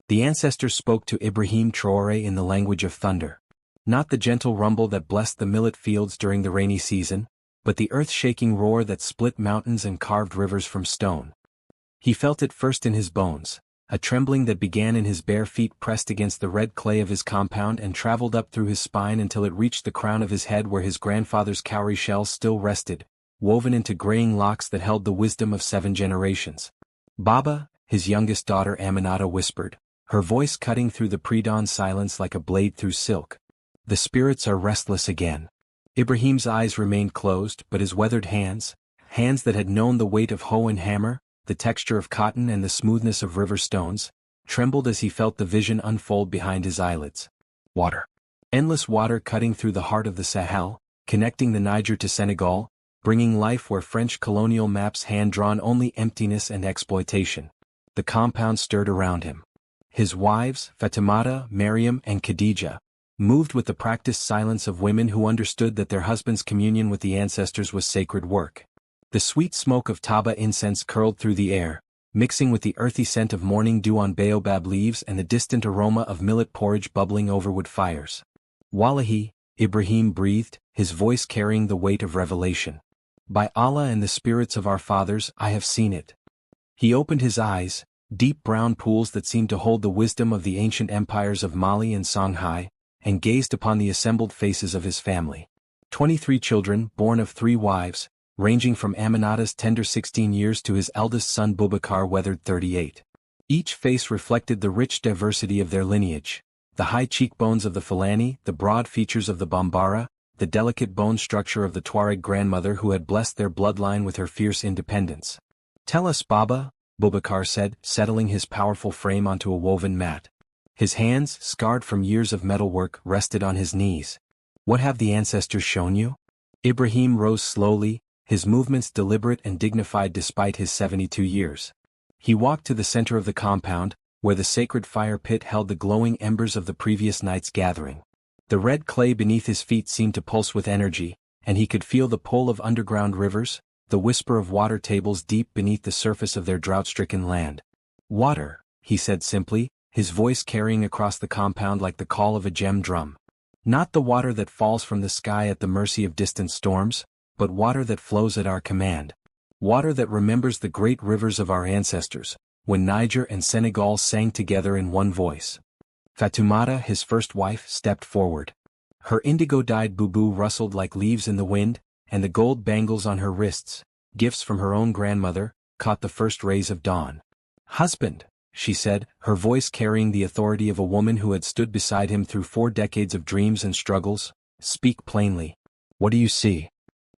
The ancestors spoke to Ibrahim Traore in the language of thunder. Not the gentle rumble that blessed the millet fields during the rainy season, but the earth-shaking roar that split mountains and carved rivers from stone. He felt it first in his bones, a trembling that began in his bare feet pressed against the red clay of his compound and traveled up through his spine until it reached the crown of his head where his grandfather's cowrie shells still rested, woven into graying locks that held the wisdom of 7 generations. "Baba," his youngest daughter Aminata whispered, her voice cutting through the pre-dawn silence like a blade through silk. "The spirits are restless again." Ibrahim's eyes remained closed, but his weathered hands that had known the weight of hoe and hammer, the texture of cotton and the smoothness of river stones, trembled as he felt the vision unfold behind his eyelids. Water. Endless water cutting through the heart of the Sahel, connecting the Niger to Senegal, bringing life where French colonial maps hand-drawn only emptiness and exploitation. The compound stirred around him. His wives, Fatimata, Mariam, and Khadija, moved with the practiced silence of women who understood that their husbands' communion with the ancestors was sacred work. The sweet smoke of taba incense curled through the air, mixing with the earthy scent of morning dew on baobab leaves and the distant aroma of millet porridge bubbling over wood fires. "Wallahi," Ibrahim breathed, his voice carrying the weight of revelation. "By Allah and the spirits of our fathers, I have seen it." He opened his eyes, deep brown pools that seemed to hold the wisdom of the ancient empires of Mali and Songhai, and gazed upon the assembled faces of his family. 23 children, born of 3 wives, ranging from Aminata's tender 16 years to his eldest son Boubacar weathered 38. Each face reflected the rich diversity of their lineage, the high cheekbones of the Fulani, the broad features of the Bambara, the delicate bone structure of the Tuareg grandmother who had blessed their bloodline with her fierce independence. "Tell us, Baba," Boubacar said, settling his powerful frame onto a woven mat. His hands, scarred from years of metalwork, rested on his knees. "What have the ancestors shown you?" Ibrahim rose slowly, his movements deliberate and dignified despite his 72 years. He walked to the center of the compound, where the sacred fire pit held the glowing embers of the previous night's gathering. The red clay beneath his feet seemed to pulse with energy, and he could feel the pull of underground rivers, the whisper of water tables deep beneath the surface of their drought-stricken land. "Water," he said simply, his voice carrying across the compound like the call of a gem drum. "Not the water that falls from the sky at the mercy of distant storms, but water that flows at our command. Water that remembers the great rivers of our ancestors, when Niger and Senegal sang together in one voice." Fatimata, his first wife, stepped forward. Her indigo-dyed boubou rustled like leaves in the wind, and the gold bangles on her wrists, gifts from her own grandmother, caught the first rays of dawn. "Husband," she said, her voice carrying the authority of a woman who had stood beside him through 4 decades of dreams and struggles, "speak plainly. What do you see?"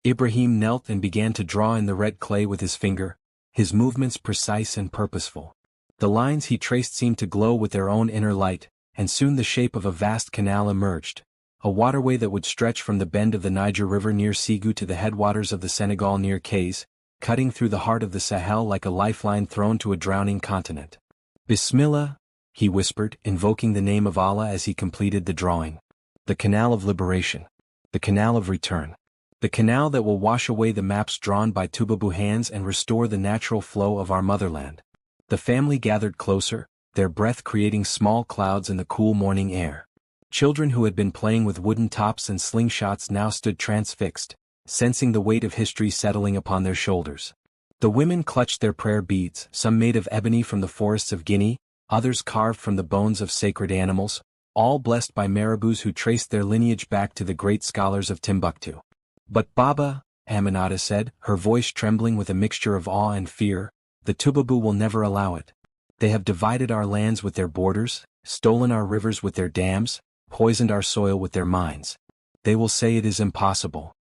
Ibrahim knelt and began to draw in the red clay with his finger, his movements precise and purposeful. The lines he traced seemed to glow with their own inner light, and soon the shape of a vast canal emerged, a waterway that would stretch from the bend of the Niger River near Ségou to the headwaters of the Senegal near Kayes, cutting through the heart of the Sahel like a lifeline thrown to a drowning continent. "Bismillah," he whispered, invoking the name of Allah as he completed the drawing. "The canal of liberation. The canal of return. The canal that will wash away the maps drawn by Tubabu hands and restore the natural flow of our motherland." The family gathered closer, their breath creating small clouds in the cool morning air. Children who had been playing with wooden tops and slingshots now stood transfixed, sensing the weight of history settling upon their shoulders. The women clutched their prayer beads, some made of ebony from the forests of Guinea, others carved from the bones of sacred animals, all blessed by marabouts who traced their lineage back to the great scholars of Timbuktu. "But Baba," Aminata said, her voice trembling with a mixture of awe and fear, "the Tubabu will never allow it. They have divided our lands with their borders, stolen our rivers with their dams, poisoned our soil with their mines. They will say it is impossible."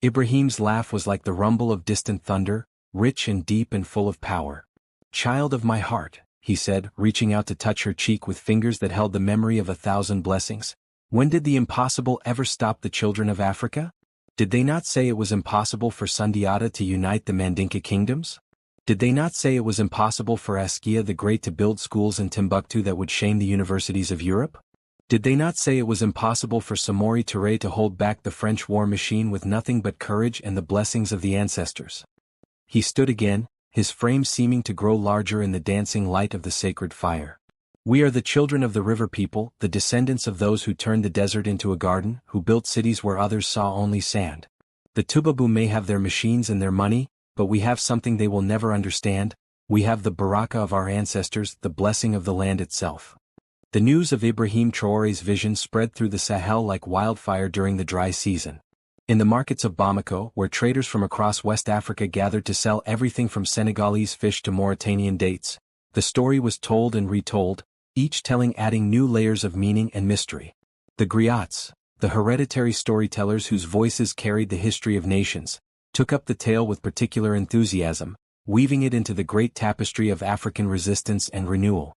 Ibrahim's laugh was like the rumble of distant thunder, rich and deep and full of power. "Child of my heart," he said, reaching out to touch her cheek with fingers that held the memory of 1,000 blessings. "When did the impossible ever stop the children of Africa? Did they not say it was impossible for Sundiata to unite the Mandinka kingdoms? Did they not say it was impossible for Askia the Great to build schools in Timbuktu that would shame the universities of Europe? Did they not say it was impossible for Samori Touré to hold back the French war machine with nothing but courage and the blessings of the ancestors?" He stood again, his frame seeming to grow larger in the dancing light of the sacred fire. We are the children of the river people, the descendants of those who turned the desert into a garden, who built cities where others saw only sand. The Tubabu may have their machines and their money, but we have something they will never understand. We have the baraka of our ancestors, the blessing of the land itself. The news of Ibrahim Traore's vision spread through the Sahel like wildfire during the dry season. In the markets of Bamako, where traders from across West Africa gathered to sell everything from Senegalese fish to Mauritanian dates, the story was told and retold, each telling adding new layers of meaning and mystery. The griots, the hereditary storytellers whose voices carried the history of nations, took up the tale with particular enthusiasm, weaving it into the great tapestry of African resistance and renewal.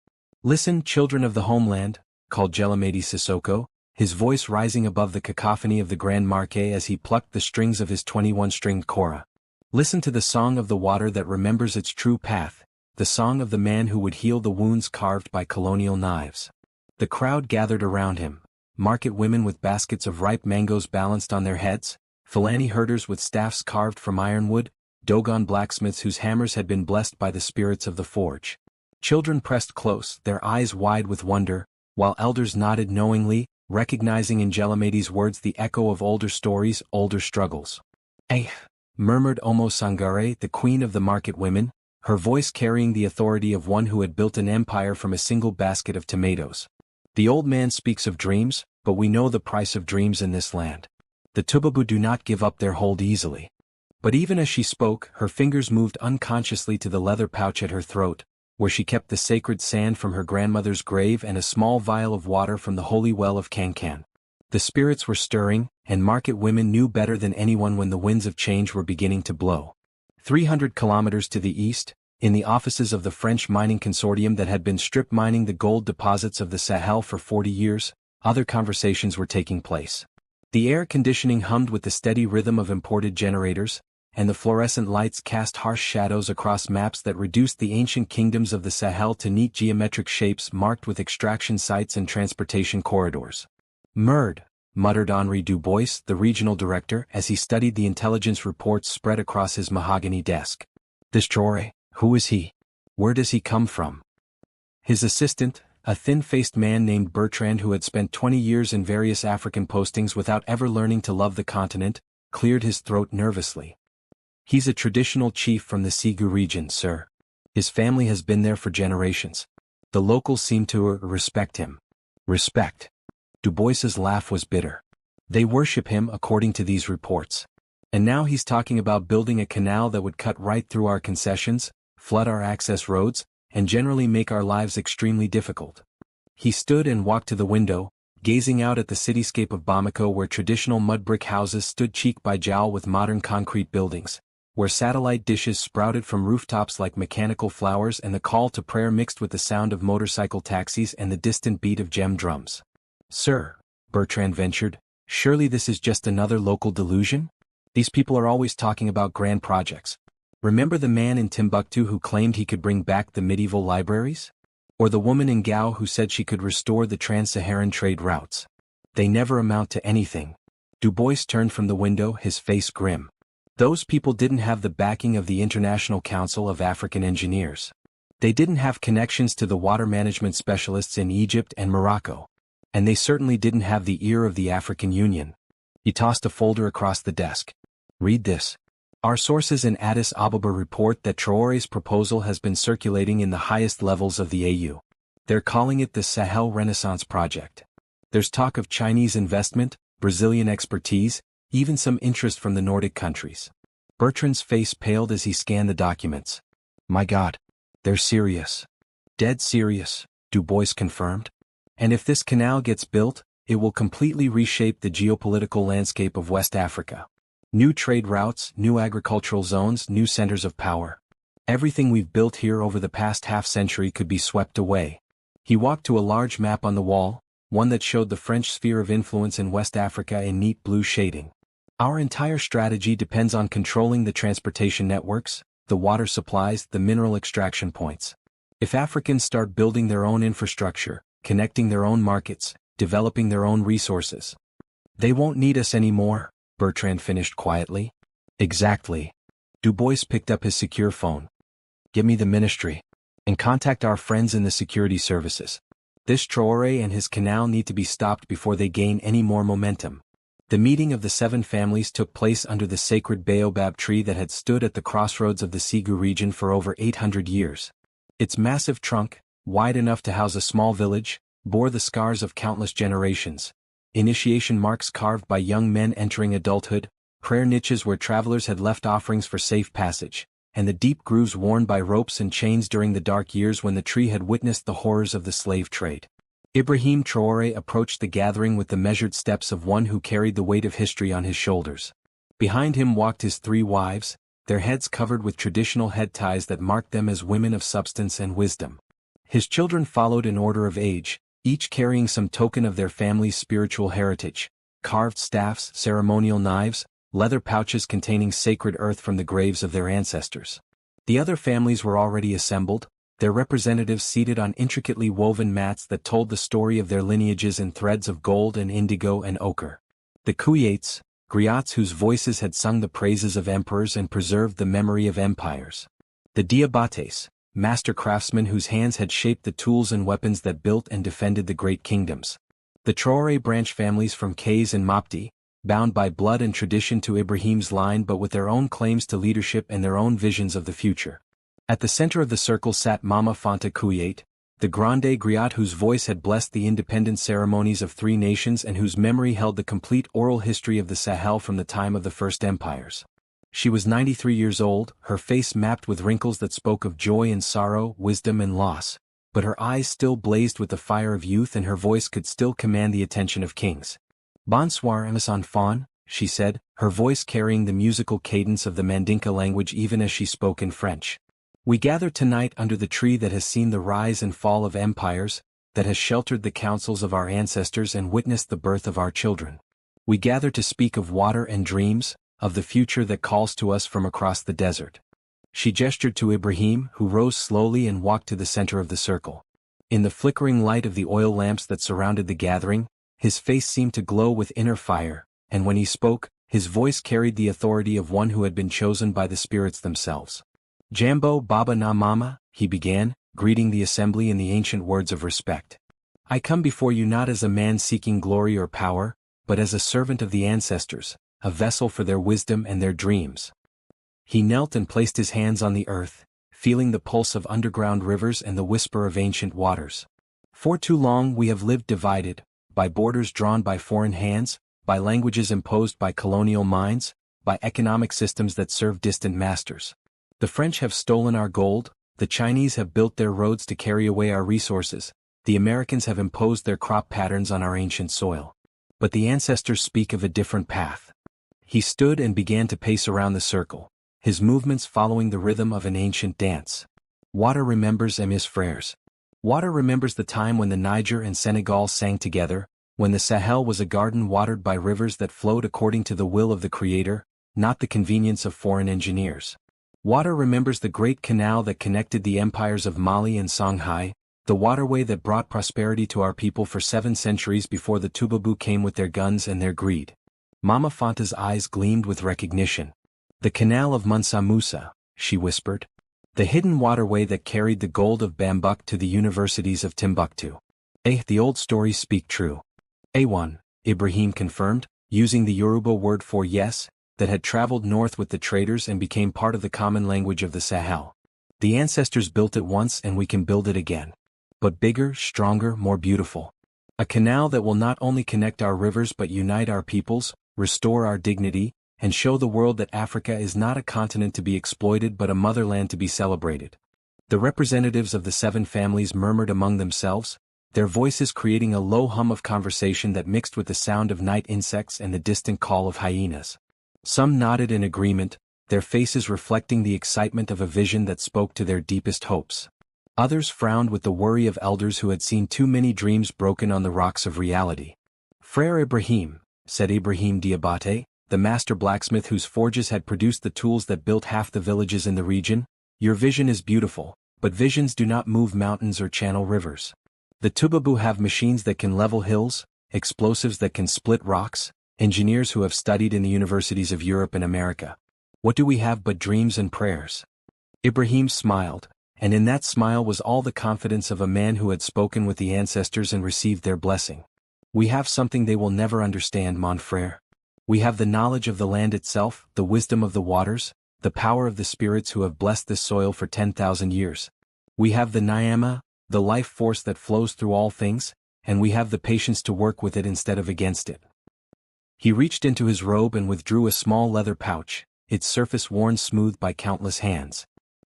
Listen, children of the homeland, called Jelamedi Sissoko, his voice rising above the cacophony of the Grand Marquet as he plucked the strings of his 21-stringed kora. Listen to the song of the water that remembers its true path, the song of the man who would heal the wounds carved by colonial knives. The crowd gathered around him, market women with baskets of ripe mangoes balanced on their heads, Fulani herders with staffs carved from ironwood, Dogon blacksmiths whose hammers had been blessed by the spirits of the forge. Children pressed close, their eyes wide with wonder, while elders nodded knowingly, recognizing in Jelamedi's words the echo of older stories, older struggles. "Eh," murmured Omo Sangare, the queen of the market women, her voice carrying the authority of one who had built an empire from a single basket of tomatoes. "The old man speaks of dreams, but we know the price of dreams in this land. The Tubabu do not give up their hold easily." But even as she spoke, her fingers moved unconsciously to the leather pouch at her throat, where she kept the sacred sand from her grandmother's grave and a small vial of water from the holy well of Cancan. The spirits were stirring, and market women knew better than anyone when the winds of change were beginning to blow. 300 kilometers to the east, in the offices of the French mining consortium that had been strip mining the gold deposits of the Sahel for 40 years, other conversations were taking place. The air conditioning hummed with the steady rhythm of imported generators, and the fluorescent lights cast harsh shadows across maps that reduced the ancient kingdoms of the Sahel to neat geometric shapes marked with extraction sites and transportation corridors. "Murd," muttered Henri Dubois, the regional director, as he studied the intelligence reports spread across his mahogany desk. "This Traore, who is he? Where does he come from?" His assistant, a thin-faced man named Bertrand who had spent 20 years in various African postings without ever learning to love the continent, cleared his throat nervously. "He's a traditional chief from the Sigu region, sir. His family has been there for generations. The locals seem to respect him." "Respect?" Dubois's laugh was bitter. "They worship him according to these reports. And now he's talking about building a canal that would cut right through our concessions, flood our access roads, and generally make our lives extremely difficult." He stood and walked to the window, gazing out at the cityscape of Bamako where traditional mud brick houses stood cheek by jowl with modern concrete buildings, where satellite dishes sprouted from rooftops like mechanical flowers and the call to prayer mixed with the sound of motorcycle taxis and the distant beat of gem drums. "Sir," Bertrand ventured, "surely this is just another local delusion? These people are always talking about grand projects. Remember the man in Timbuktu who claimed he could bring back the medieval libraries? Or the woman in Gao who said she could restore the trans-Saharan trade routes? They never amount to anything." Dubois turned from the window, his face grim. Those people didn't have the backing of the International Council of African Engineers. They didn't have connections to the water management specialists in Egypt and Morocco. And they certainly didn't have the ear of the African Union. He tossed a folder across the desk. "Read this. Our sources in Addis Ababa report that Traore's proposal has been circulating in the highest levels of the AU. They're calling it the Sahel Renaissance Project. There's talk of Chinese investment, Brazilian expertise, even some interest from the Nordic countries." Bertrand's face paled as he scanned the documents. "My God. They're serious." "Dead serious," Dubois confirmed. "And if this canal gets built, it will completely reshape the geopolitical landscape of West Africa. New trade routes, new agricultural zones, new centers of power. Everything we've built here over the past half-century could be swept away." He walked to a large map on the wall, one that showed the French sphere of influence in West Africa in neat blue shading. "Our entire strategy depends on controlling the transportation networks, the water supplies, the mineral extraction points. If Africans start building their own infrastructure, connecting their own markets, developing their own resources, they won't need us anymore," Bertrand finished quietly. "Exactly." Dubois picked up his secure phone. "Give me the ministry. And contact our friends in the security services. This Traore and his canal need to be stopped before they gain any more momentum. The meeting of the 7 families took place under the sacred baobab tree that had stood at the crossroads of the Sigu region for over 800 years. Its massive trunk, wide enough to house a small village, bore the scars of countless generations. Initiation marks carved by young men entering adulthood, prayer niches where travelers had left offerings for safe passage, and the deep grooves worn by ropes and chains during the dark years when the tree had witnessed the horrors of the slave trade. Ibrahim Traore approached the gathering with the measured steps of one who carried the weight of history on his shoulders. Behind him walked his 3 wives, their heads covered with traditional head ties that marked them as women of substance and wisdom. His children followed in order of age, each carrying some token of their family's spiritual heritage: carved staffs, ceremonial knives, leather pouches containing sacred earth from the graves of their ancestors. The other families were already assembled, their representatives seated on intricately woven mats that told the story of their lineages in threads of gold and indigo and ochre. The Kuyates, griots whose voices had sung the praises of emperors and preserved the memory of empires. The Diabates, master craftsmen whose hands had shaped the tools and weapons that built and defended the great kingdoms. The Traore branch families from Kays and Mopti, bound by blood and tradition to Ibrahim's line but with their own claims to leadership and their own visions of the future. At the center of the circle sat Mama Fanta Kuyate, the Grande Griot whose voice had blessed the independence ceremonies of 3 nations and whose memory held the complete oral history of the Sahel from the time of the first empires. She was 93 years old, her face mapped with wrinkles that spoke of joy and sorrow, wisdom and loss, but her eyes still blazed with the fire of youth and her voice could still command the attention of kings. Bonsoir, mes enfants, she said, her voice carrying the musical cadence of the Mandinka language even as she spoke in French. We gather tonight under the tree that has seen the rise and fall of empires, that has sheltered the counsels of our ancestors and witnessed the birth of our children. We gather to speak of water and dreams, of the future that calls to us from across the desert. She gestured to Ibrahim, who rose slowly and walked to the center of the circle. In the flickering light of the oil lamps that surrounded the gathering, his face seemed to glow with inner fire, and when he spoke, his voice carried the authority of one who had been chosen by the spirits themselves. Jambo Baba na Mama, he began, greeting the assembly in the ancient words of respect. I come before you not as a man seeking glory or power, but as a servant of the ancestors, a vessel for their wisdom and their dreams. He knelt and placed his hands on the earth, feeling the pulse of underground rivers and the whisper of ancient waters. For too long we have lived divided, by borders drawn by foreign hands, by languages imposed by colonial minds, by economic systems that serve distant masters. The French have stolen our gold, the Chinese have built their roads to carry away our resources, the Americans have imposed their crop patterns on our ancient soil. But the ancestors speak of a different path. He stood and began to pace around the circle, his movements following the rhythm of an ancient dance. Water remembers mes frères. Water remembers the time when the Niger and Senegal sang together, when the Sahel was a garden watered by rivers that flowed according to the will of the Creator, not the convenience of foreign engineers. Water remembers the great canal that connected the empires of Mali and Songhai, the waterway that brought prosperity to our people for 7 centuries before the Tubabu came with their guns and their greed. Mama Fanta's eyes gleamed with recognition. The Canal of Mansa Musa, she whispered. The hidden waterway that carried the gold of Bambuk to the universities of Timbuktu. The old stories speak true. A1, Ibrahim confirmed, using the Yoruba word for yes, that had traveled north with the traders and became part of the common language of the Sahel. The ancestors built it once and we can build it again. But bigger, stronger, more beautiful. A canal that will not only connect our rivers but unite our peoples, restore our dignity, and show the world that Africa is not a continent to be exploited but a motherland to be celebrated. The representatives of the 7 families murmured among themselves, their voices creating a low hum of conversation that mixed with the sound of night insects and the distant call of hyenas. Some nodded in agreement, their faces reflecting the excitement of a vision that spoke to their deepest hopes. Others frowned with the worry of elders who had seen too many dreams broken on the rocks of reality. Frère Ibrahim, said Ibrahim Diabate, the master blacksmith whose forges had produced the tools that built half the villages in the region, your vision is beautiful, but visions do not move mountains or channel rivers. The Tubabu have machines that can level hills, explosives that can split rocks, engineers who have studied in the universities of Europe and America. What do we have but dreams and prayers? Ibrahim smiled, and in that smile was all the confidence of a man who had spoken with the ancestors and received their blessing. We have something they will never understand, mon frère. We have the knowledge of the land itself, the wisdom of the waters, the power of the spirits who have blessed this soil for 10,000 years. We have the Nyama, the life force that flows through all things, and we have the patience to work with it instead of against it. He reached into his robe and withdrew a small leather pouch, its surface worn smooth by countless hands.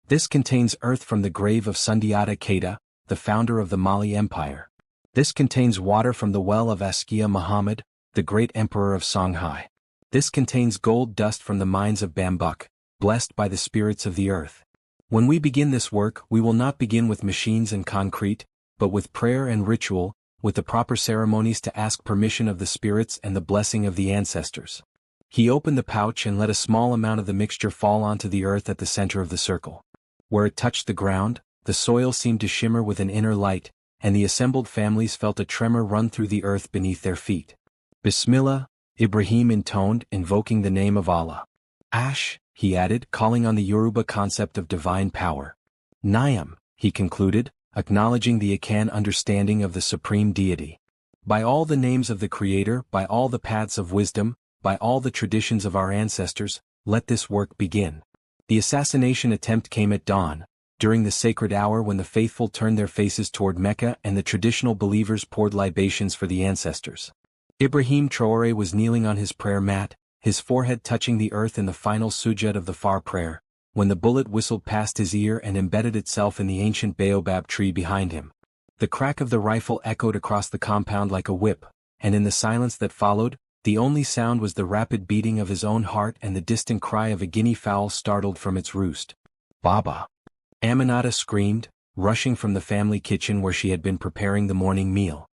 This contains earth from the grave of Sundiata Keita, the founder of the Mali Empire. This contains water from the well of Askia Muhammad, the great emperor of Songhai. This contains gold dust from the mines of Bambuk, blessed by the spirits of the earth. When we begin this work, we will not begin with machines and concrete, but with prayer and ritual, with the proper ceremonies to ask permission of the spirits and the blessing of the ancestors. He opened the pouch and let a small amount of the mixture fall onto the earth at the center of the circle. Where it touched the ground, the soil seemed to shimmer with an inner light, and the assembled families felt a tremor run through the earth beneath their feet. Bismillah, Ibrahim intoned, invoking the name of Allah. Ash, he added, calling on the Yoruba concept of divine power. Nyam, he concluded, acknowledging the Akan understanding of the supreme deity. By all the names of the Creator, by all the paths of wisdom, by all the traditions of our ancestors, let this work begin. The assassination attempt came at dawn, during the sacred hour when the faithful turned their faces toward Mecca and the traditional believers poured libations for the ancestors. Ibrahim Traoré was kneeling on his prayer mat, his forehead touching the earth in the final sujud of the far prayer, when the bullet whistled past his ear and embedded itself in the ancient baobab tree behind him. The crack of the rifle echoed across the compound like a whip, and in the silence that followed, the only sound was the rapid beating of his own heart and the distant cry of a guinea fowl startled from its roost. Baba! Aminata screamed, rushing from the family kitchen where she had been preparing the morning meal.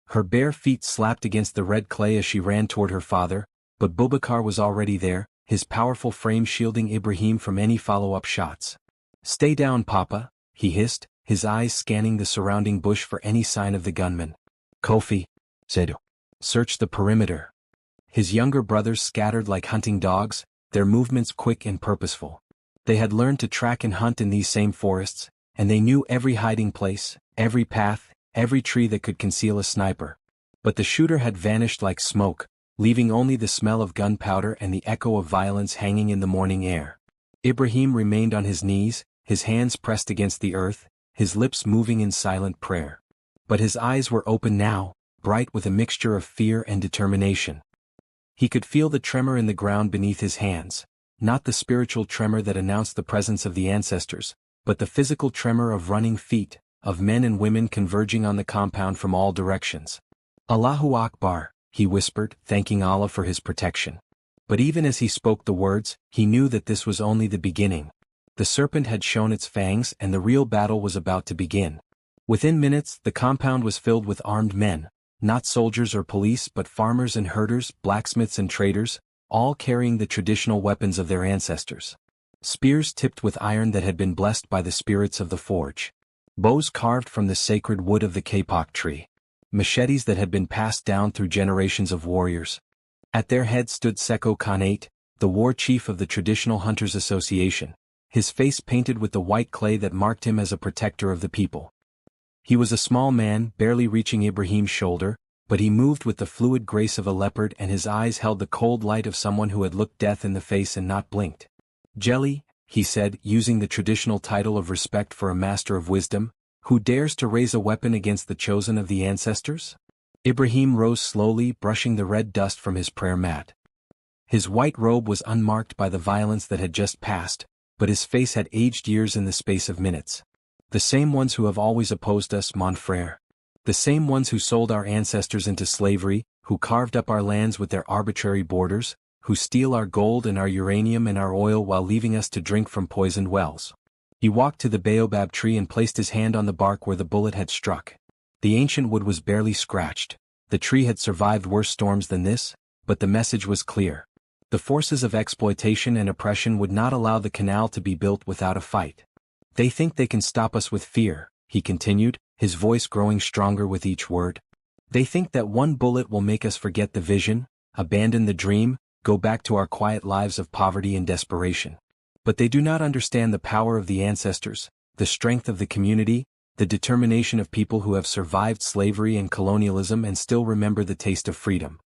Her bare feet slapped against the red clay as she ran toward her father, but Boubacar was already there, his powerful frame shielding Ibrahim from any follow-up shots. Stay down, Papa, he hissed, his eyes scanning the surrounding bush for any sign of the gunman. Kofi, said, search the perimeter. His younger brothers scattered like hunting dogs, their movements quick and purposeful. They had learned to track and hunt in these same forests, and they knew every hiding place, every path, every tree that could conceal a sniper. But the shooter had vanished like smoke, leaving only the smell of gunpowder and the echo of violence hanging in the morning air. Ibrahim remained on his knees, his hands pressed against the earth, his lips moving in silent prayer. But his eyes were open now, bright with a mixture of fear and determination. He could feel the tremor in the ground beneath his hands, not the spiritual tremor that announced the presence of the ancestors, but the physical tremor of running feet, of men and women converging on the compound from all directions. Allahu Akbar, he whispered, thanking Allah for his protection. But even as he spoke the words, he knew that this was only the beginning. The serpent had shown its fangs and the real battle was about to begin. Within minutes, the compound was filled with armed men, not soldiers or police but farmers and herders, blacksmiths and traders, all carrying the traditional weapons of their ancestors. Spears tipped with iron that had been blessed by the spirits of the forge. Bows carved from the sacred wood of the kapok tree. Machetes that had been passed down through generations of warriors. At their head stood Seko Khanate, the war chief of the Traditional Hunters Association, his face painted with the white clay that marked him as a protector of the people. He was a small man, barely reaching Ibrahim's shoulder, but he moved with the fluid grace of a leopard and his eyes held the cold light of someone who had looked death in the face and not blinked. Jelly, he said, using the traditional title of respect for a master of wisdom, who dares to raise a weapon against the chosen of the ancestors? Ibrahim rose slowly, brushing the red dust from his prayer mat. His white robe was unmarked by the violence that had just passed, but his face had aged years in the space of minutes. The same ones who have always opposed us, mon frère. The same ones who sold our ancestors into slavery, who carved up our lands with their arbitrary borders, who steal our gold and our uranium and our oil while leaving us to drink from poisoned wells. He walked to the baobab tree and placed his hand on the bark where the bullet had struck. The ancient wood was barely scratched. The tree had survived worse storms than this, but the message was clear. The forces of exploitation and oppression would not allow the canal to be built without a fight. They think they can stop us with fear, he continued, his voice growing stronger with each word. They think that one bullet will make us forget the vision, abandon the dream, go back to our quiet lives of poverty and desperation. But they do not understand the power of the ancestors, the strength of the community, the determination of people who have survived slavery and colonialism and still remember the taste of freedom.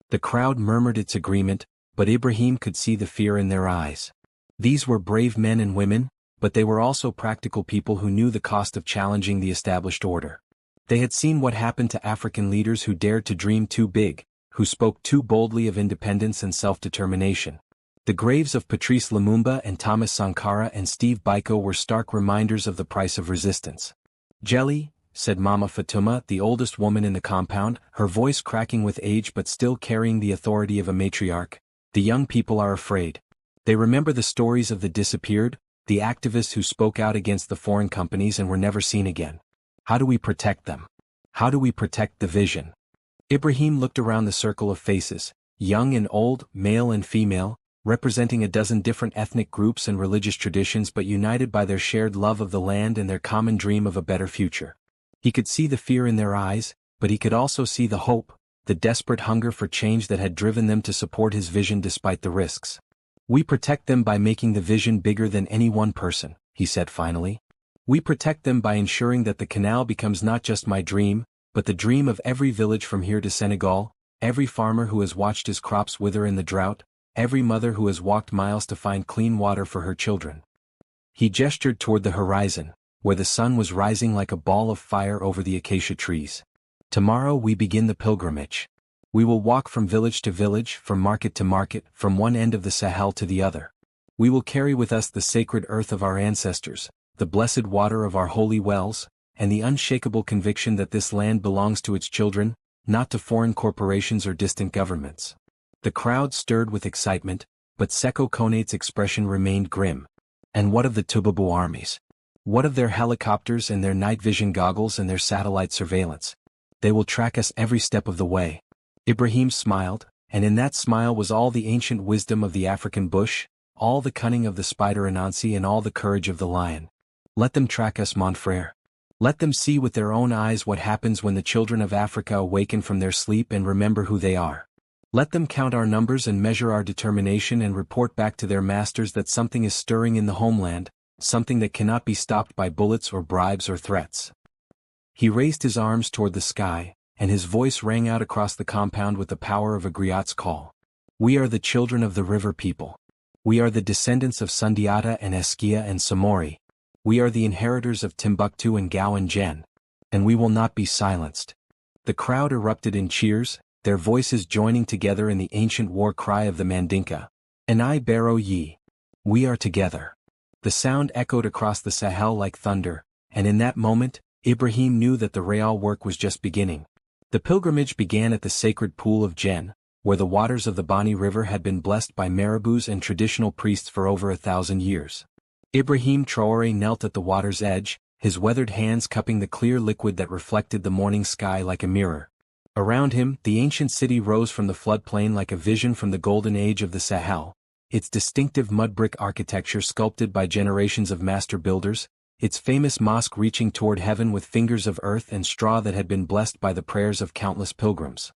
The crowd murmured its agreement, but Ibrahim could see the fear in their eyes. These were brave men and women, but they were also practical people who knew the cost of challenging the established order. They had seen what happened to African leaders who dared to dream too big, who spoke too boldly of independence and self-determination. The graves of Patrice Lumumba and Thomas Sankara and Steve Biko were stark reminders of the price of resistance. "Jelly," said Mama Fatuma, the oldest woman in the compound, her voice cracking with age but still carrying the authority of a matriarch, "the young people are afraid. They remember the stories of the disappeared, the activists who spoke out against the foreign companies and were never seen again. How do we protect them? How do we protect the vision?" Ibrahim looked around the circle of faces, young and old, male and female, representing a dozen different ethnic groups and religious traditions but united by their shared love of the land and their common dream of a better future. He could see the fear in their eyes, but he could also see the hope, the desperate hunger for change that had driven them to support his vision despite the risks. "We protect them by making the vision bigger than any one person," he said finally. "We protect them by ensuring that the canal becomes not just my dream, but the dream of every village from here to Senegal, every farmer who has watched his crops wither in the drought, every mother who has walked miles to find clean water for her children." He gestured toward the horizon, where the sun was rising like a ball of fire over the acacia trees. "Tomorrow we begin the pilgrimage. We will walk from village to village, from market to market, from one end of the Sahel to the other. We will carry with us the sacred earth of our ancestors, the blessed water of our holy wells, and the unshakable conviction that this land belongs to its children, not to foreign corporations or distant governments." The crowd stirred with excitement, but Seko Konate's expression remained grim. "And what of the Tubabu armies? What of their helicopters and their night vision goggles and their satellite surveillance? They will track us every step of the way." Ibrahim smiled, and in that smile was all the ancient wisdom of the African bush, all the cunning of the spider Anansi and all the courage of the lion. "Let them track us, mon frère. Let them see with their own eyes what happens when the children of Africa awaken from their sleep and remember who they are. Let them count our numbers and measure our determination and report back to their masters that something is stirring in the homeland, something that cannot be stopped by bullets or bribes or threats." He raised his arms toward the sky, and his voice rang out across the compound with the power of a griot's call. "We are the children of the river people. We are the descendants of Sundiata and Eskia and Samori. We are the inheritors of Timbuktu and Gao and Jen. And we will not be silenced." The crowd erupted in cheers, their voices joining together in the ancient war cry of the Mandinka. "Anai Baro Yi. We are together." The sound echoed across the Sahel like thunder, and in that moment, Ibrahim knew that the real work was just beginning. The pilgrimage began at the sacred pool of Jen, where the waters of the Bani River had been blessed by marabouts and traditional priests for over 1,000 years. Ibrahim Traore knelt at the water's edge, his weathered hands cupping the clear liquid that reflected the morning sky like a mirror. Around him, the ancient city rose from the floodplain like a vision from the golden age of the Sahel, its distinctive mud brick architecture sculpted by generations of master builders, its famous mosque reaching toward heaven with fingers of earth and straw that had been blessed by the prayers of countless pilgrims.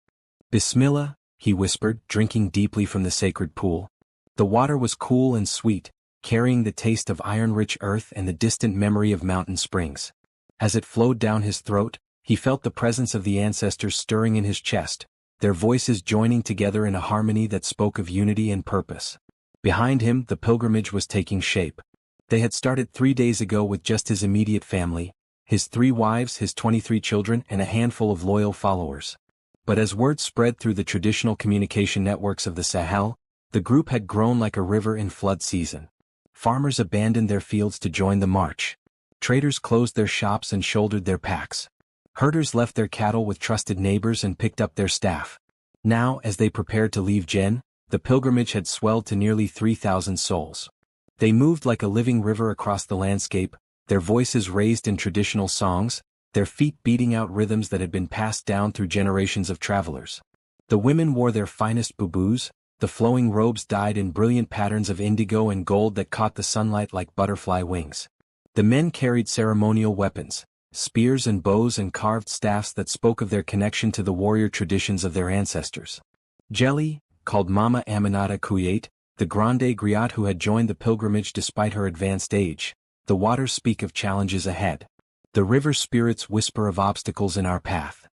"Bismillah," he whispered, drinking deeply from the sacred pool. The water was cool and sweet, carrying the taste of iron-rich earth and the distant memory of mountain springs. As it flowed down his throat, he felt the presence of the ancestors stirring in his chest, their voices joining together in a harmony that spoke of unity and purpose. Behind him, the pilgrimage was taking shape. They had started 3 days ago with just his immediate family, his 3 wives, his 23 children, and a handful of loyal followers. But as word spread through the traditional communication networks of the Sahel, the group had grown like a river in flood season. Farmers abandoned their fields to join the march. Traders closed their shops and shouldered their packs. Herders left their cattle with trusted neighbors and picked up their staff. Now, as they prepared to leave Jen, the pilgrimage had swelled to nearly 3,000 souls. They moved like a living river across the landscape, their voices raised in traditional songs, their feet beating out rhythms that had been passed down through generations of travelers. The women wore their finest boubous, the flowing robes dyed in brilliant patterns of indigo and gold that caught the sunlight like butterfly wings. The men carried ceremonial weapons, spears and bows and carved staffs that spoke of their connection to the warrior traditions of their ancestors. Jelly, called Mama Aminata Kouyate, the Grande Griot who had joined the pilgrimage despite her advanced age, The waters speak of challenges ahead. The river spirits whisper of obstacles in our path.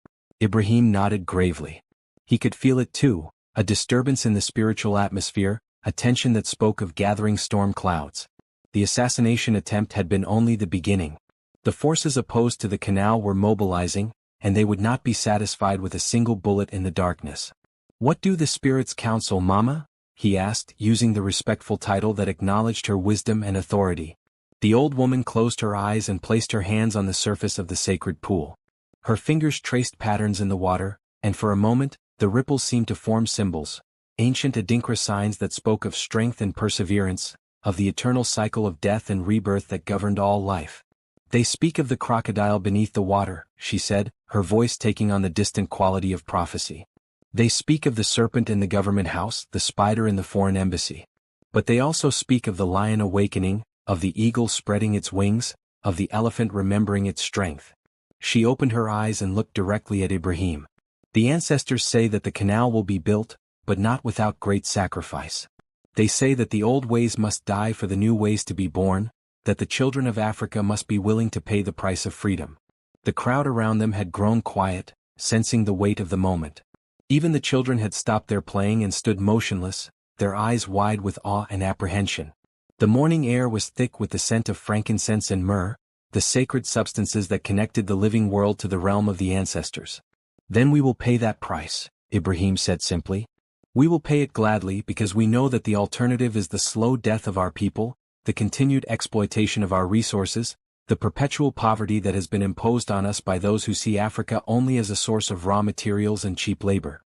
Ibrahim nodded gravely. He could feel it too, a disturbance in the spiritual atmosphere, a tension that spoke of gathering storm clouds. The assassination attempt had been only the beginning. The forces opposed to the canal were mobilizing, and they would not be satisfied with a single bullet in the darkness. "What do the spirits counsel, Mama?" he asked, using the respectful title that acknowledged her wisdom and authority. The old woman closed her eyes and placed her hands on the surface of the sacred pool. Her fingers traced patterns in the water, and for a moment, the ripples seemed to form symbols, ancient Adinkra signs that spoke of strength and perseverance, of the eternal cycle of death and rebirth that governed all life. "They speak of the crocodile beneath the water," she said, her voice taking on the distant quality of prophecy. "They speak of the serpent in the government house, the spider in the foreign embassy. But they also speak of the lion awakening, of the eagle spreading its wings, of the elephant remembering its strength." She opened her eyes and looked directly at Ibrahim. "The ancestors say that the canal will be built, but not without great sacrifice. They say that the old ways must die for the new ways to be born, that the children of Africa must be willing to pay the price of freedom." The crowd around them had grown quiet, sensing the weight of the moment. Even the children had stopped their playing and stood motionless, their eyes wide with awe and apprehension. The morning air was thick with the scent of frankincense and myrrh, the sacred substances that connected the living world to the realm of the ancestors. "Then we will pay that price," Ibrahim said simply. "We will pay it gladly because we know that the alternative is the slow death of our people, the continued exploitation of our resources, the perpetual poverty that has been imposed on us by those who see Africa only as a source of raw materials and cheap labor."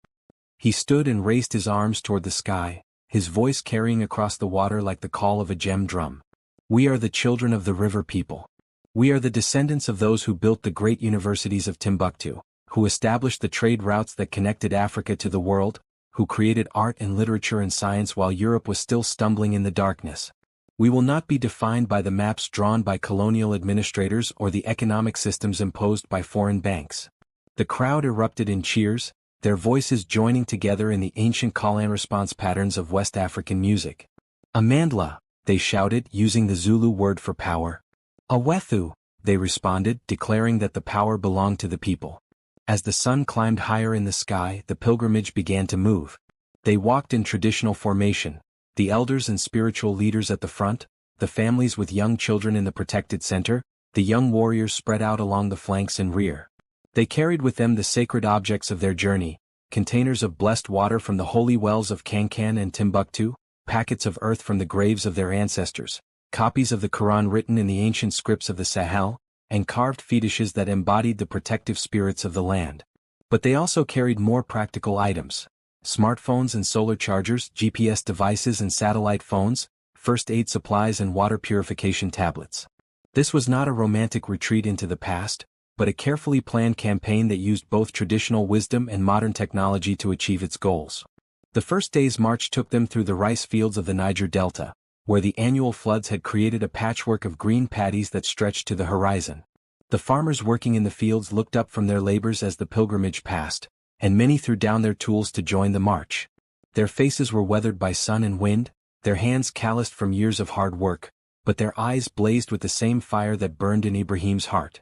He stood and raised his arms toward the sky, his voice carrying across the water like the call of a gem drum. "We are the children of the river people. We are the descendants of those who built the great universities of Timbuktu, who established the trade routes that connected Africa to the world, who created art and literature and science while Europe was still stumbling in the darkness. We will not be defined by the maps drawn by colonial administrators or the economic systems imposed by foreign banks." The crowd erupted in cheers, their voices joining together in the ancient call and response patterns of West African music. "Amandla," they shouted, using the Zulu word for power. "Awethu," they responded, declaring that the power belonged to the people. As the sun climbed higher in the sky, the pilgrimage began to move. They walked in traditional formation, the elders and spiritual leaders at the front, the families with young children in the protected center, the young warriors spread out along the flanks and rear. They carried with them the sacred objects of their journey, containers of blessed water from the holy wells of Kankan and Timbuktu, packets of earth from the graves of their ancestors, copies of the Quran written in the ancient scripts of the Sahel, and carved fetishes that embodied the protective spirits of the land. But they also carried more practical items: smartphones and solar chargers, GPS devices and satellite phones, first aid supplies and water purification tablets. This was not a romantic retreat into the past, but a carefully planned campaign that used both traditional wisdom and modern technology to achieve its goals. The first day's march took them through the rice fields of the Niger Delta, where the annual floods had created a patchwork of green paddies that stretched to the horizon. The farmers working in the fields looked up from their labors as the pilgrimage passed, and many threw down their tools to join the march. Their faces were weathered by sun and wind, their hands calloused from years of hard work, but their eyes blazed with the same fire that burned in Ibrahim's heart.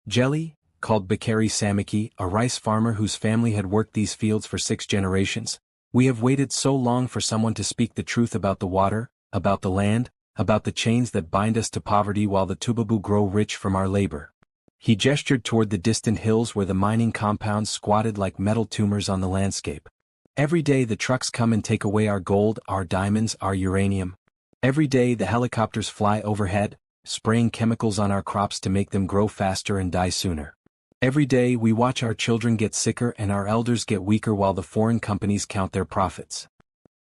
Jelly, called Bakari Samaki, a rice farmer whose family had worked these fields for 6 generations, "We have waited so long for someone to speak the truth about the water, about the land, about the chains that bind us to poverty while the Tubabu grow rich from our labor." He gestured toward the distant hills where the mining compounds squatted like metal tumors on the landscape. "Every day the trucks come and take away our gold, our diamonds, our uranium. Every day the helicopters fly overhead, spraying chemicals on our crops to make them grow faster and die sooner. Every day we watch our children get sicker and our elders get weaker while the foreign companies count their profits."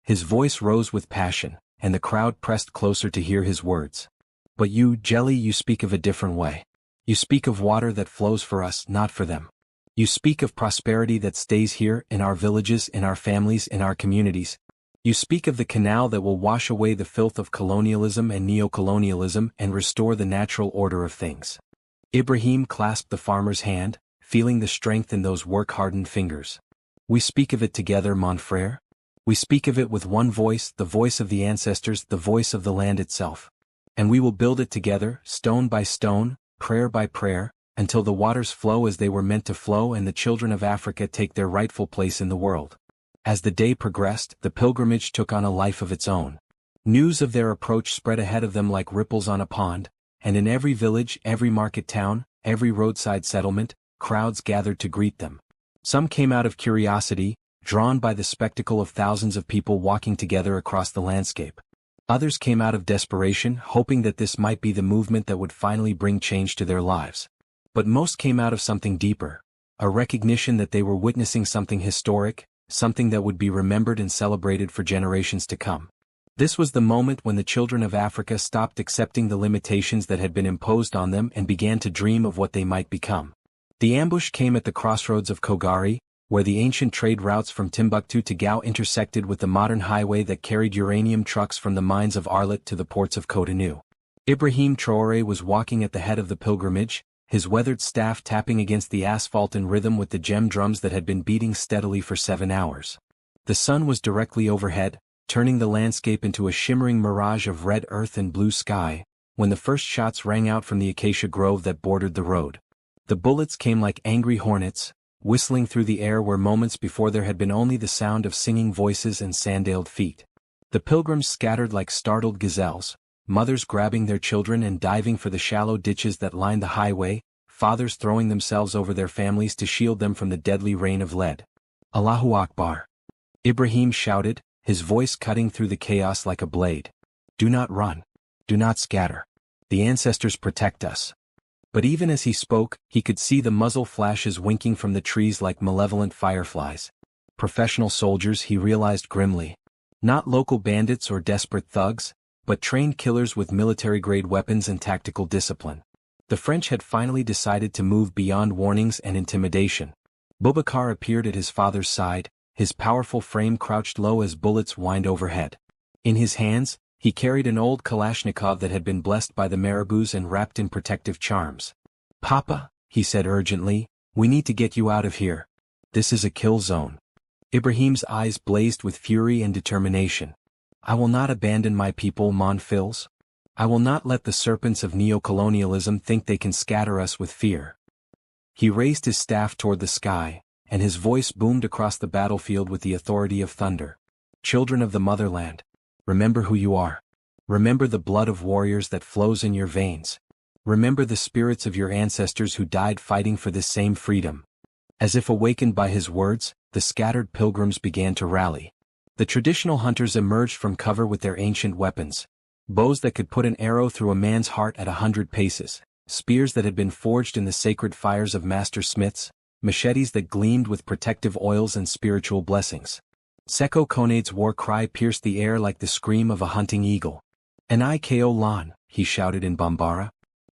His voice rose with passion, and the crowd pressed closer to hear his words. "But you, Jelly, you speak of a different way. You speak of water that flows for us, not for them. You speak of prosperity that stays here, in our villages, in our families, in our communities. You speak of the canal that will wash away the filth of colonialism and neocolonialism and restore the natural order of things." Ibrahim clasped the farmer's hand, feeling the strength in those work-hardened fingers. "We speak of it together, mon frère. We speak of it with one voice, the voice of the ancestors, the voice of the land itself." And we will build it together, stone by stone, prayer by prayer, until the waters flow as they were meant to flow and the children of Africa take their rightful place in the world. As the day progressed, the pilgrimage took on a life of its own. News of their approach spread ahead of them like ripples on a pond, and in every village, every market town, every roadside settlement, crowds gathered to greet them. Some came out of curiosity, drawn by the spectacle of thousands of people walking together across the landscape. Others came out of desperation, hoping that this might be the movement that would finally bring change to their lives. But most came out of something deeper, a recognition that they were witnessing something historic, something that would be remembered and celebrated for generations to come. This was the moment when the children of Africa stopped accepting the limitations that had been imposed on them and began to dream of what they might become. The ambush came at the crossroads of Kogari, where the ancient trade routes from Timbuktu to Gao intersected with the modern highway that carried uranium trucks from the mines of Arlit to the ports of Cotonou. Ibrahim Traore was walking at the head of the pilgrimage, his weathered staff tapping against the asphalt in rhythm with the gem drums that had been beating steadily for 7 hours. The sun was directly overhead, turning the landscape into a shimmering mirage of red earth and blue sky, when the first shots rang out from the acacia grove that bordered the road. The bullets came like angry hornets, whistling through the air where moments before there had been only the sound of singing voices and sandaled feet. The pilgrims scattered like startled gazelles, mothers grabbing their children and diving for the shallow ditches that lined the highway, fathers throwing themselves over their families to shield them from the deadly rain of lead. Allahu Akbar! Ibrahim shouted, his voice cutting through the chaos like a blade. Do not run. Do not scatter. The ancestors protect us. But even as he spoke, he could see the muzzle flashes winking from the trees like malevolent fireflies. Professional soldiers, he realized grimly. Not local bandits or desperate thugs, but trained killers with military-grade weapons and tactical discipline. The French had finally decided to move beyond warnings and intimidation. Boubacar appeared at his father's side, his powerful frame crouched low as bullets whined overhead. In his hands, he carried an old Kalashnikov that had been blessed by the marabouts and wrapped in protective charms. Papa, he said urgently, we need to get you out of here. This is a kill zone. Ibrahim's eyes blazed with fury and determination. I will not abandon my people, mon fils. I will not let the serpents of neocolonialism think they can scatter us with fear. He raised his staff toward the sky, and his voice boomed across the battlefield with the authority of thunder. Children of the motherland, remember who you are. Remember the blood of warriors that flows in your veins. Remember the spirits of your ancestors who died fighting for this same freedom. As if awakened by his words, the scattered pilgrims began to rally. The traditional hunters emerged from cover with their ancient weapons. Bows that could put an arrow through a man's heart at 100 paces, spears that had been forged in the sacred fires of master smiths, machetes that gleamed with protective oils and spiritual blessings. Seko Konade's war cry pierced the air like the scream of a hunting eagle. Iko Lan, he shouted in Bambara.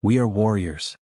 We are warriors.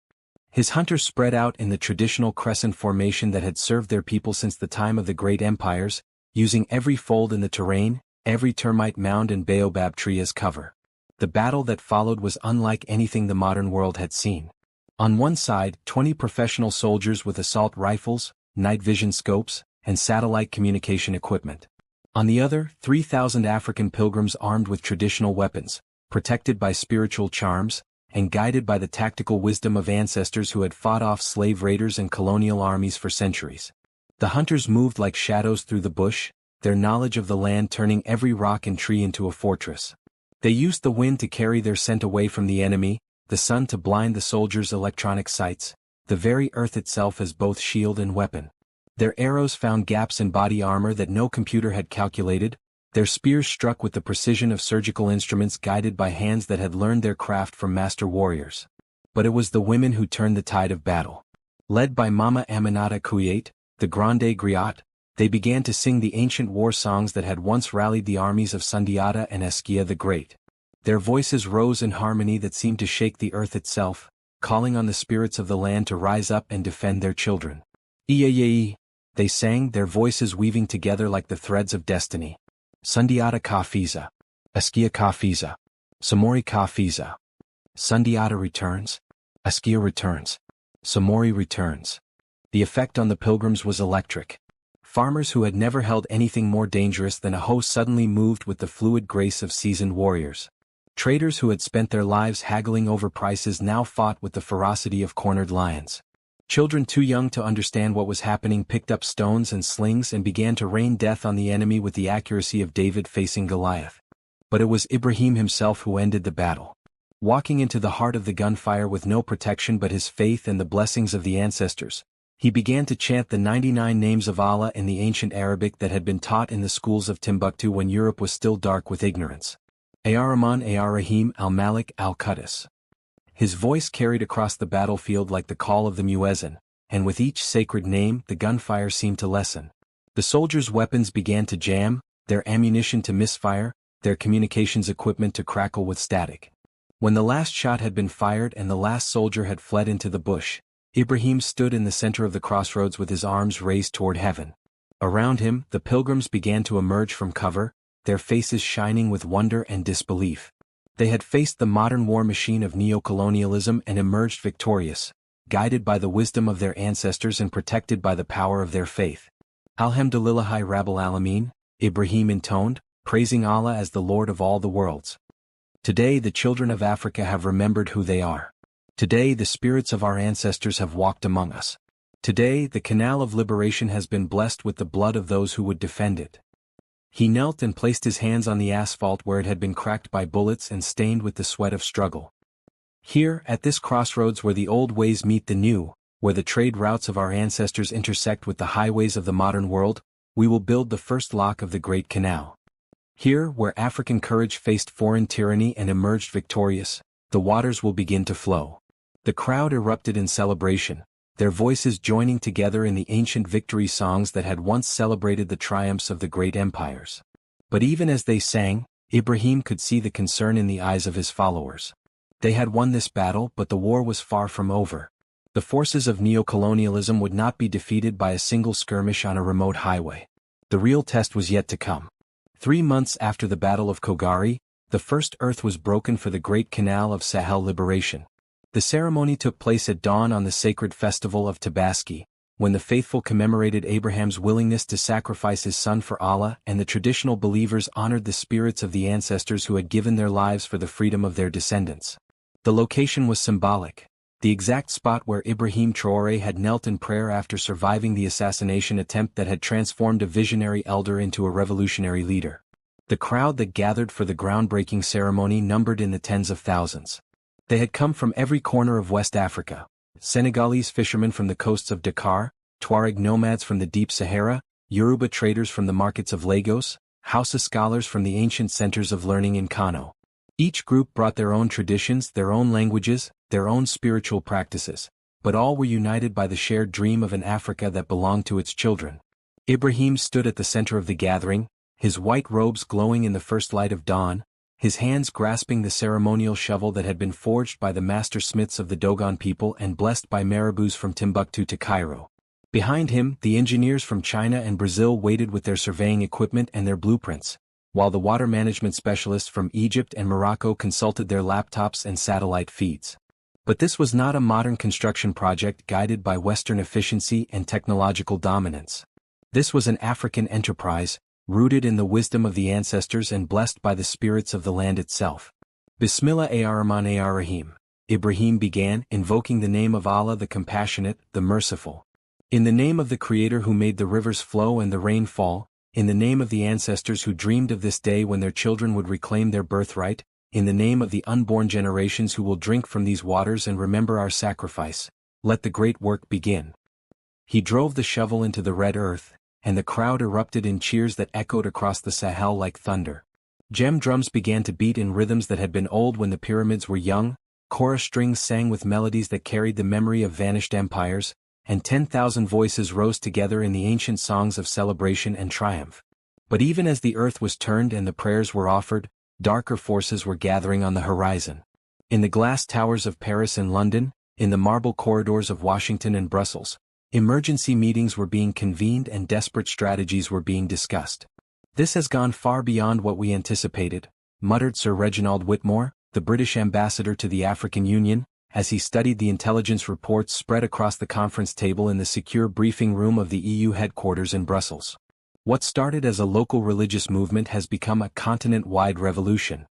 His hunters spread out in the traditional crescent formation that had served their people since the time of the great empires, using every fold in the terrain, every termite mound and baobab tree as cover. The battle that followed was unlike anything the modern world had seen. On one side, 20 professional soldiers with assault rifles, night vision scopes, and satellite communication equipment. On the other, 3,000 African pilgrims armed with traditional weapons, protected by spiritual charms, and guided by the tactical wisdom of ancestors who had fought off slave raiders and colonial armies for centuries. The hunters moved like shadows through the bush, their knowledge of the land turning every rock and tree into a fortress. They used the wind to carry their scent away from the enemy, the sun to blind the soldiers' electronic sights, the very earth itself as both shield and weapon. Their arrows found gaps in body armor that no computer had calculated, their spears struck with the precision of surgical instruments guided by hands that had learned their craft from master warriors. But it was the women who turned the tide of battle. Led by Mama Aminata Kouyate, the Grande Griot, they began to sing the ancient war songs that had once rallied the armies of Sundiata and Askia the Great. Their voices rose in harmony that seemed to shake the earth itself, calling on the spirits of the land to rise up and defend their children. Iye, they sang, their voices weaving together like the threads of destiny. Sundiata ka fiza. Askia ka fiza. Samori ka fiza. Sundiata returns. Askia returns. Samori returns. The effect on the pilgrims was electric. Farmers who had never held anything more dangerous than a hoe suddenly moved with the fluid grace of seasoned warriors. Traders who had spent their lives haggling over prices now fought with the ferocity of cornered lions. Children too young to understand what was happening picked up stones and slings and began to rain death on the enemy with the accuracy of David facing Goliath. But it was Ibrahim himself who ended the battle. Walking into the heart of the gunfire with no protection but his faith and the blessings of the ancestors, he began to chant the 99 names of Allah in the ancient Arabic that had been taught in the schools of Timbuktu when Europe was still dark with ignorance. Ar-Rahman, Ar-Rahim, Al-Malik, Al-Quddus. His voice carried across the battlefield like the call of the muezzin, and with each sacred name the gunfire seemed to lessen. The soldiers' weapons began to jam, their ammunition to misfire, their communications equipment to crackle with static. When the last shot had been fired and the last soldier had fled into the bush, Ibrahim stood in the center of the crossroads with his arms raised toward heaven. Around him, the pilgrims began to emerge from cover, their faces shining with wonder and disbelief. They had faced the modern war machine of neocolonialism and emerged victorious, guided by the wisdom of their ancestors and protected by the power of their faith. Alhamdulillahi Rabbil Alameen, Ibrahim intoned, praising Allah as the Lord of all the worlds. Today the children of Africa have remembered who they are. Today the spirits of our ancestors have walked among us. Today the canal of liberation has been blessed with the blood of those who would defend it. He knelt and placed his hands on the asphalt where it had been cracked by bullets and stained with the sweat of struggle. Here, at this crossroads where the old ways meet the new, where the trade routes of our ancestors intersect with the highways of the modern world, we will build the first lock of the Great Canal. Here, where African courage faced foreign tyranny and emerged victorious, the waters will begin to flow. The crowd erupted in celebration, their voices joining together in the ancient victory songs that had once celebrated the triumphs of the great empires. But even as they sang, Ibrahim could see the concern in the eyes of his followers. They had won this battle, but the war was far from over. The forces of neocolonialism would not be defeated by a single skirmish on a remote highway. The real test was yet to come. 3 months after the Battle of Kogari, the first earth was broken for the Great Canal of Sahel liberation. The ceremony took place at dawn on the sacred festival of Tabaski, when the faithful commemorated Abraham's willingness to sacrifice his son for Allah, and the traditional believers honored the spirits of the ancestors who had given their lives for the freedom of their descendants. The location was symbolic, the exact spot where Ibrahim Traore had knelt in prayer after surviving the assassination attempt that had transformed a visionary elder into a revolutionary leader. The crowd that gathered for the groundbreaking ceremony numbered in the tens of thousands. They had come from every corner of West Africa: Senegalese fishermen from the coasts of Dakar, Tuareg nomads from the deep Sahara, Yoruba traders from the markets of Lagos, Hausa scholars from the ancient centers of learning in Kano. Each group brought their own traditions, their own languages, their own spiritual practices, but all were united by the shared dream of an Africa that belonged to its children. Ibrahim stood at the center of the gathering, his white robes glowing in the first light of dawn, his hands grasping the ceremonial shovel that had been forged by the master smiths of the Dogon people and blessed by marabouts from Timbuktu to Cairo. Behind him, the engineers from China and Brazil waited with their surveying equipment and their blueprints, while the water management specialists from Egypt and Morocco consulted their laptops and satellite feeds. But this was not a modern construction project guided by Western efficiency and technological dominance. This was an African enterprise, rooted in the wisdom of the ancestors and blessed by the spirits of the land itself. Bismillah ar-Rahman ar-Rahim, Ibrahim began, invoking the name of Allah the Compassionate, the Merciful. In the name of the Creator who made the rivers flow and the rain fall, in the name of the ancestors who dreamed of this day when their children would reclaim their birthright, in the name of the unborn generations who will drink from these waters and remember our sacrifice, let the great work begin. He drove the shovel into the red earth, and the crowd erupted in cheers that echoed across the Sahel like thunder. Gem drums began to beat in rhythms that had been old when the pyramids were young, chorus strings sang with melodies that carried the memory of vanished empires, and 10,000 voices rose together in the ancient songs of celebration and triumph. But even as the earth was turned and the prayers were offered, darker forces were gathering on the horizon. In the glass towers of Paris and London, in the marble corridors of Washington and Brussels, emergency meetings were being convened and desperate strategies were being discussed. "This has gone far beyond what we anticipated," muttered Sir Reginald Whitmore, the British ambassador to the African Union, as he studied the intelligence reports spread across the conference table in the secure briefing room of the EU headquarters in Brussels. "What started as a local religious movement has become a continent-wide revolution."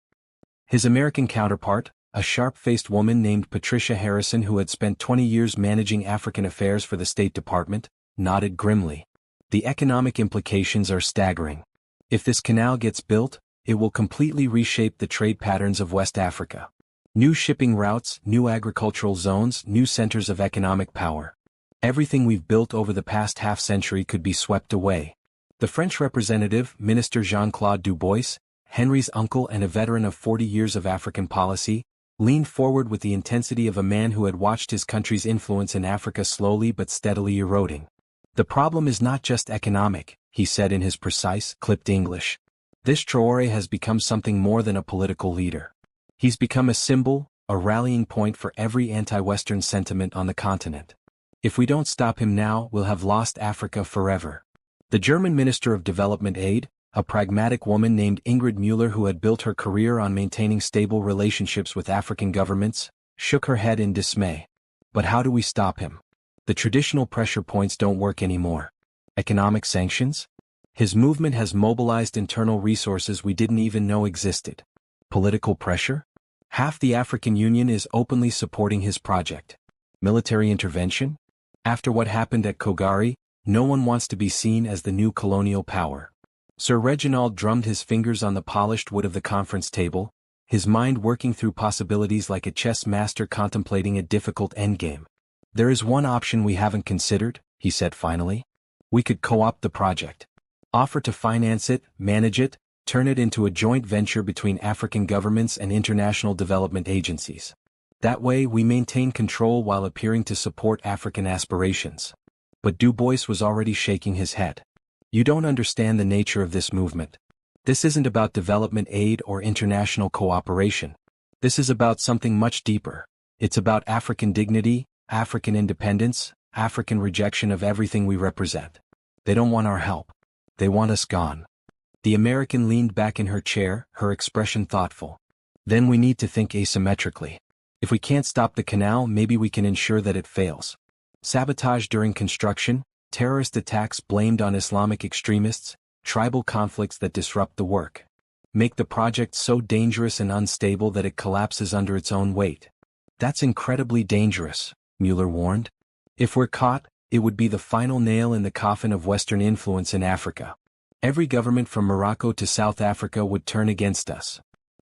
His American counterpart, a sharp-faced woman named Patricia Harrison who had spent 20 years managing African affairs for the State Department, nodded grimly. The economic implications are staggering. If this canal gets built, it will completely reshape the trade patterns of West Africa. New shipping routes, new agricultural zones, new centers of economic power. Everything we've built over the past half-century could be swept away. The French representative, Minister Jean-Claude Dubois, Henry's uncle and a veteran of 40 years of African policy, leaned forward with the intensity of a man who had watched his country's influence in Africa slowly but steadily eroding. The problem is not just economic, he said in his precise, clipped English. This Traore has become something more than a political leader. He's become a symbol, a rallying point for every anti-Western sentiment on the continent. If we don't stop him now, we'll have lost Africa forever. The German Minister of Development Aid, a pragmatic woman named Ingrid Müller who had built her career on maintaining stable relationships with African governments, shook her head in dismay. But how do we stop him? The traditional pressure points don't work anymore. Economic sanctions? His movement has mobilized internal resources we didn't even know existed. Political pressure? Half the African Union is openly supporting his project. Military intervention? After what happened at Kogari, no one wants to be seen as the new colonial power. Sir Reginald drummed his fingers on the polished wood of the conference table, his mind working through possibilities like a chess master contemplating a difficult endgame. There is one option we haven't considered, he said finally. We could co-opt the project. Offer to finance it, manage it, turn it into a joint venture between African governments and international development agencies. That way we maintain control while appearing to support African aspirations. But Dubois was already shaking his head. You don't understand the nature of this movement. This isn't about development aid or international cooperation. This is about something much deeper. It's about African dignity, African independence, African rejection of everything we represent. They don't want our help. They want us gone. The American leaned back in her chair, her expression thoughtful. Then we need to think asymmetrically. If we can't stop the canal, maybe we can ensure that it fails. Sabotage during construction, terrorist attacks blamed on Islamic extremists, tribal conflicts that disrupt the work. Make the project so dangerous and unstable that it collapses under its own weight. That's incredibly dangerous, Mueller warned. If we're caught, it would be the final nail in the coffin of Western influence in Africa. Every government from Morocco to South Africa would turn against us.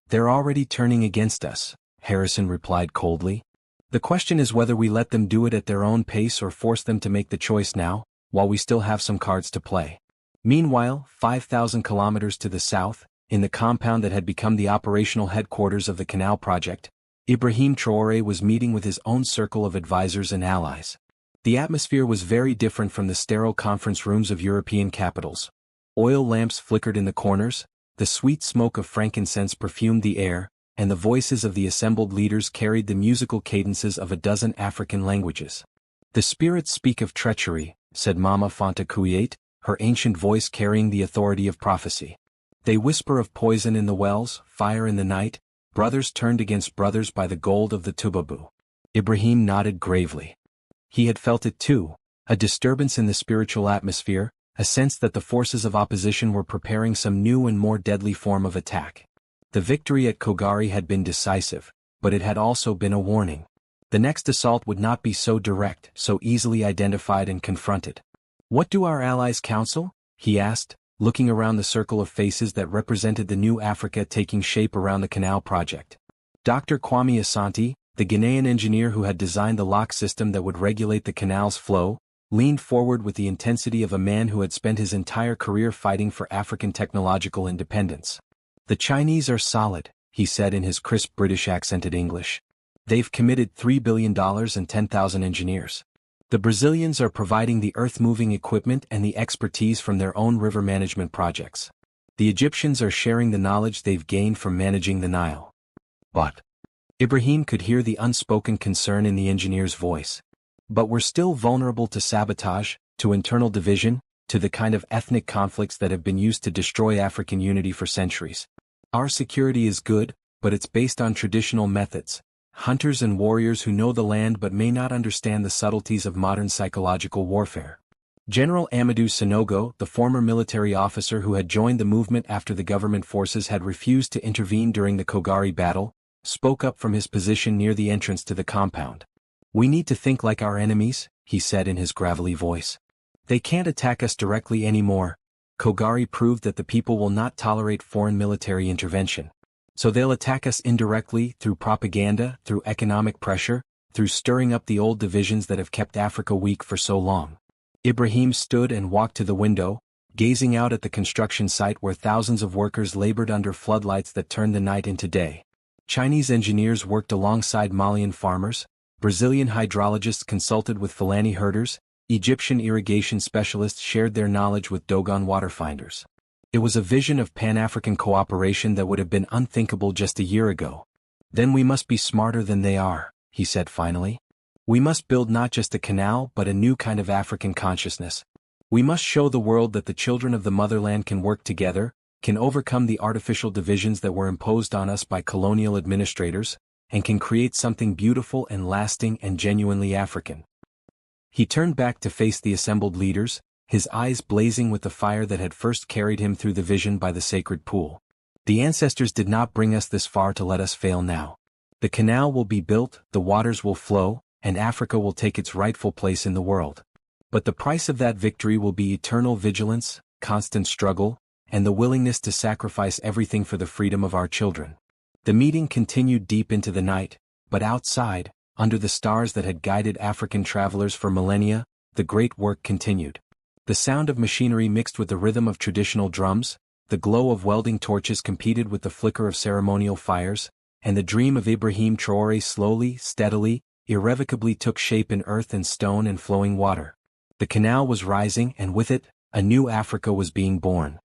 They're already turning against us, Harrison replied coldly. The question is whether we let them do it at their own pace or force them to make the choice now, while we still have some cards to play. Meanwhile, 5,000 kilometers to the south, in the compound that had become the operational headquarters of the Canal project, Ibrahim Traore was meeting with his own circle of advisors and allies. The atmosphere was very different from the sterile conference rooms of European capitals. Oil lamps flickered in the corners, the sweet smoke of frankincense perfumed the air, and the voices of the assembled leaders carried the musical cadences of a dozen African languages. The spirits speak of treachery, said Mama Fanta Kuyate, her ancient voice carrying the authority of prophecy. They whisper of poison in the wells, fire in the night, brothers turned against brothers by the gold of the Tubabu. Ibrahim nodded gravely. He had felt it too, a disturbance in the spiritual atmosphere, a sense that the forces of opposition were preparing some new and more deadly form of attack. The victory at Kogari had been decisive, but it had also been a warning. The next assault would not be so direct, so easily identified and confronted. What do our allies counsel? He asked, looking around the circle of faces that represented the new Africa taking shape around the Canal project. Dr. Kwame Asante, the Ghanaian engineer who had designed the lock system that would regulate the canal's flow, leaned forward with the intensity of a man who had spent his entire career fighting for African technological independence. The Chinese are solid, he said in his crisp British-accented English. They've committed $3 billion and 10,000 engineers. The Brazilians are providing the earth-moving equipment and the expertise from their own river management projects. The Egyptians are sharing the knowledge they've gained from managing the Nile. But Ibrahim could hear the unspoken concern in the engineer's voice. But we're still vulnerable to sabotage, to internal division, to the kind of ethnic conflicts that have been used to destroy African unity for centuries. Our security is good, but it's based on traditional methods. Hunters and warriors who know the land but may not understand the subtleties of modern psychological warfare. General Amadou Sanogo, the former military officer who had joined the movement after the government forces had refused to intervene during the Kogari battle, spoke up from his position near the entrance to the compound. "We need to think like our enemies," he said in his gravelly voice. "They can't attack us directly anymore. Kogari proved that the people will not tolerate foreign military intervention. So they'll attack us indirectly, through propaganda, through economic pressure, through stirring up the old divisions that have kept Africa weak for so long." Ibrahim stood and walked to the window, gazing out at the construction site where thousands of workers labored under floodlights that turned the night into day. Chinese engineers worked alongside Malian farmers, Brazilian hydrologists consulted with Fulani herders, Egyptian irrigation specialists shared their knowledge with Dogon waterfinders. It was a vision of Pan-African cooperation that would have been unthinkable just a year ago. "Then we must be smarter than they are," he said finally. "We must build not just a canal but a new kind of African consciousness. We must show the world that the children of the motherland can work together, can overcome the artificial divisions that were imposed on us by colonial administrators, and can create something beautiful and lasting and genuinely African." He turned back to face the assembled leaders, his eyes blazing with the fire that had first carried him through the vision by the sacred pool. "The ancestors did not bring us this far to let us fail now. The canal will be built, the waters will flow, and Africa will take its rightful place in the world. But the price of that victory will be eternal vigilance, constant struggle, and the willingness to sacrifice everything for the freedom of our children." The meeting continued deep into the night, but outside, under the stars that had guided African travelers for millennia, the great work continued. The sound of machinery mixed with the rhythm of traditional drums, the glow of welding torches competed with the flicker of ceremonial fires, and the dream of Ibrahim Traore slowly, steadily, irrevocably took shape in earth and stone and flowing water. The canal was rising and with it, a new Africa was being born.